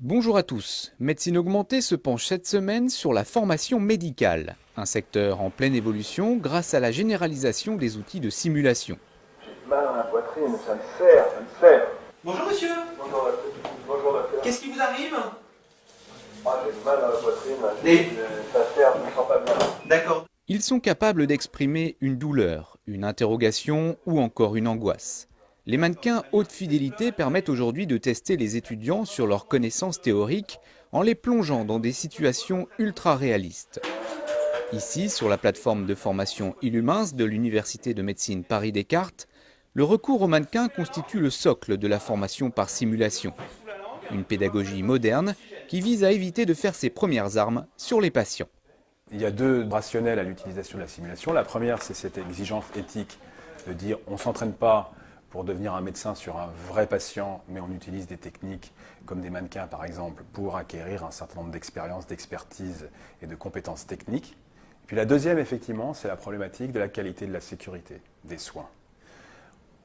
Bonjour à tous. Médecine Augmentée se penche cette semaine sur la formation médicale, un secteur en pleine évolution grâce à la généralisation des outils de simulation. J'ai mal à la poitrine, ça me serre, ça me serre. Bonjour monsieur. Bonjour docteur. Qu'est-ce qui vous arrive? J'ai mal à la poitrine, Et ça serre, je me sens pas bien. D'accord. Ils sont capables d'exprimer une douleur, une interrogation ou encore une angoisse. Les mannequins haute fidélité permettent aujourd'hui de tester les étudiants sur leurs connaissances théoriques en les plongeant dans des situations ultra réalistes. Ici, sur la plateforme de formation Illumins de l'Université de médecine Paris-Descartes, le recours aux mannequins constitue le socle de la formation par simulation. Une pédagogie moderne qui vise à éviter de faire ses premières armes sur les patients. Il y a deux rationnels à l'utilisation de la simulation. La première, c'est cette exigence éthique de dire on ne s'entraîne pas pour devenir un médecin sur un vrai patient, mais on utilise des techniques comme des mannequins par exemple pour acquérir un certain nombre d'expériences, d'expertise et de compétences techniques. Puis la deuxième, effectivement, c'est la problématique de la qualité de la sécurité des soins.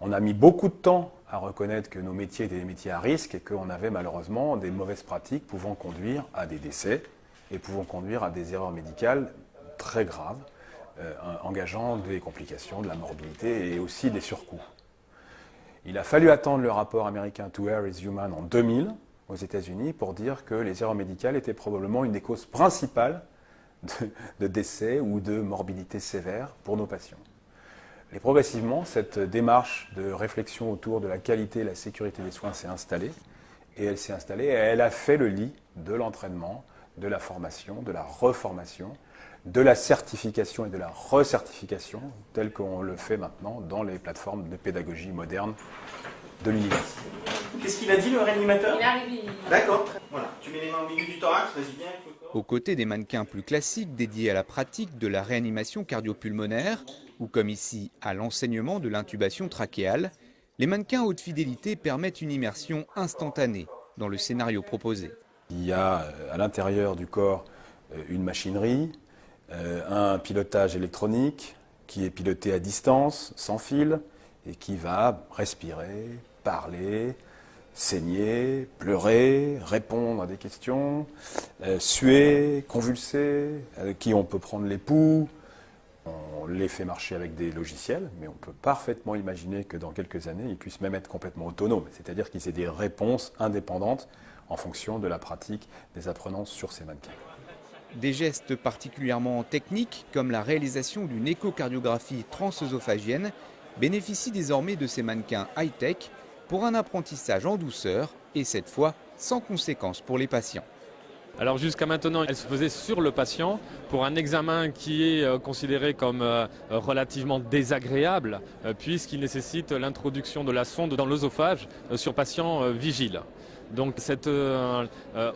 On a mis beaucoup de temps à reconnaître que nos métiers étaient des métiers à risque et qu'on avait malheureusement des mauvaises pratiques pouvant conduire à des décès et pouvant conduire à des erreurs médicales très graves, engageant des complications, de la morbidité et aussi des surcoûts. Il a fallu attendre le rapport américain To Err is Human en 2000 aux États-Unis pour dire que les erreurs médicales étaient probablement une des causes principales de décès ou de morbidité sévère pour nos patients. Et progressivement, cette démarche de réflexion autour de la qualité et la sécurité des soins s'est installée. Et elle s'est installée et elle a fait le lit de l'entraînement, de la formation, de la reformation, de la certification et de la recertification, tel qu'on le fait maintenant dans les plateformes de pédagogie moderne de l'université. Qu'est-ce qu'il a dit le réanimateur? Il arrive. D'accord. Voilà. Tu mets les mains au milieu du thorax, vas-y bien avec le corps. Aux côtés des mannequins plus classiques dédiés à la pratique de la réanimation cardiopulmonaire, ou comme ici à l'enseignement de l'intubation trachéale, les mannequins haute fidélité permettent une immersion instantanée dans le scénario proposé. Il y a à l'intérieur du corps une machinerie, un pilotage électronique qui est piloté à distance, sans fil, et qui va respirer, parler, saigner, pleurer, répondre à des questions, suer, convulser, qui on peut prendre les pouls. On les fait marcher avec des logiciels, mais on peut parfaitement imaginer que dans quelques années, ils puissent même être complètement autonomes, c'est-à-dire qu'ils aient des réponses indépendantes en fonction de la pratique des apprenants sur ces mannequins. Des gestes particulièrement techniques, comme la réalisation d'une échocardiographie transœsophagienne, bénéficient désormais de ces mannequins high-tech pour un apprentissage en douceur et cette fois sans conséquences pour les patients. Alors jusqu'à maintenant, elle se faisait sur le patient pour un examen qui est considéré comme relativement désagréable puisqu'il nécessite l'introduction de la sonde dans l'œsophage sur patient vigile. Donc cette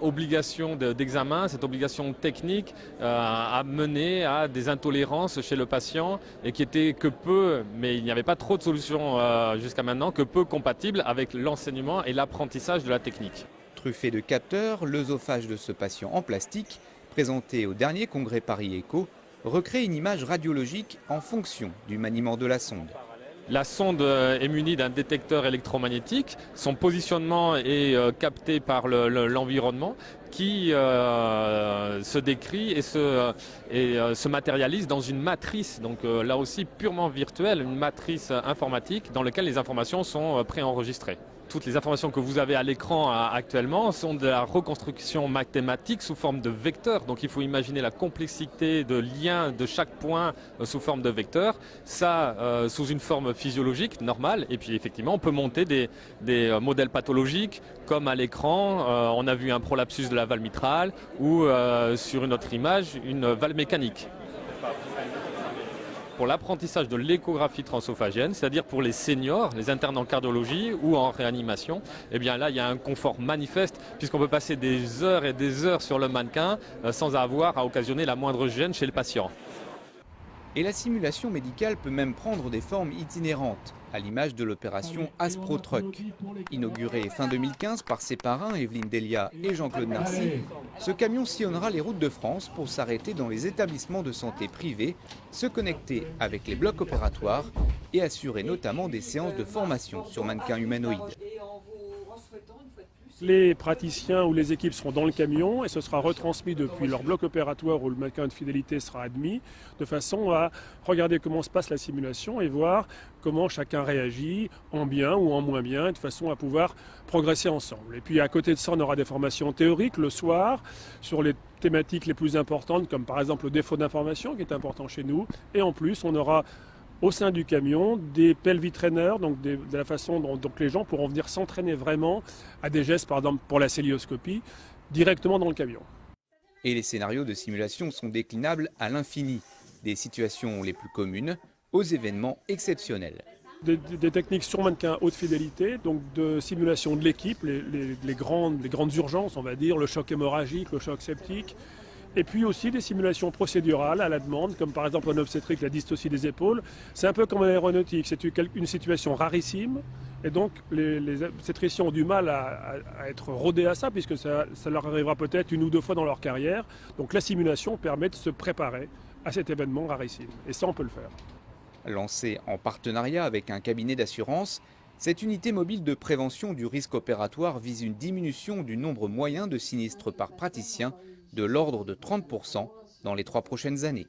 obligation d'examen, cette obligation technique a mené à des intolérances chez le patient et qui étaient que peu, mais il n'y avait pas trop de solutions jusqu'à maintenant, que peu compatibles avec l'enseignement et l'apprentissage de la technique. Truffé de capteurs, l'œsophage de ce patient en plastique, présenté au dernier congrès Paris Echo, recrée une image radiologique en fonction du maniement de la sonde. La sonde est munie d'un détecteur électromagnétique. Son positionnement est capté par l'environnement qui se décrit et se matérialise dans une matrice, donc là aussi purement virtuelle, une matrice informatique dans laquelle les informations sont préenregistrées. Toutes les informations que vous avez à l'écran actuellement sont de la reconstruction mathématique sous forme de vecteurs. Donc il faut imaginer la complexité de liens de chaque point sous forme de vecteurs. Ça sous une forme physiologique normale. Et puis effectivement, on peut monter des modèles pathologiques comme à l'écran. On a vu un prolapsus de la valve mitrale ou sur une autre image, une valve mécanique. Pour l'apprentissage de l'échographie transophagienne, c'est-à-dire pour les seniors, les internes en cardiologie ou en réanimation, eh bien là il y a un confort manifeste puisqu'on peut passer des heures et des heures sur le mannequin sans avoir à occasionner la moindre gêne chez le patient. Et la simulation médicale peut même prendre des formes itinérantes, à l'image de l'opération Aspro-Truck. Inaugurée fin 2015 par ses parrains Evelyne Delia et Jean-Claude Narcy, ce camion sillonnera les routes de France pour s'arrêter dans les établissements de santé privés, se connecter avec les blocs opératoires et assurer notamment des séances de formation sur mannequins humanoïdes. Les praticiens ou les équipes seront dans le camion et ce sera retransmis depuis leur bloc opératoire où le mannequin de fidélité sera admis, de façon à regarder comment se passe la simulation et voir comment chacun réagit, en bien ou en moins bien, de façon à pouvoir progresser ensemble. Et puis à côté de ça, on aura des formations théoriques le soir sur les thématiques les plus importantes, comme par exemple le défaut d'information qui est important chez nous. Et en plus, on aura au sein du camion des pelvic trainers, donc de la façon dont les gens pourront venir s'entraîner vraiment à des gestes, par exemple pour la cœlioscopie, directement dans le camion. Et les scénarios de simulation sont déclinables à l'infini, des situations les plus communes aux événements exceptionnels. Des techniques sur mannequin haute fidélité, donc de simulation de l'équipe, les grandes urgences, on va dire, le choc hémorragique, le choc septique. Et puis aussi des simulations procédurales à la demande, comme par exemple en obstétrique la dystocie des épaules. C'est un peu comme en aéronautique, c'est une situation rarissime. Et donc les obstétriciens ont du mal à être rodés à ça, puisque ça leur arrivera peut-être 1 ou 2 fois dans leur carrière. Donc la simulation permet de se préparer à cet événement rarissime. Et ça, on peut le faire. Lancée en partenariat avec un cabinet d'assurance, cette unité mobile de prévention du risque opératoire vise une diminution du nombre moyen de sinistres par praticien de l'ordre de 30% dans les 3 prochaines années.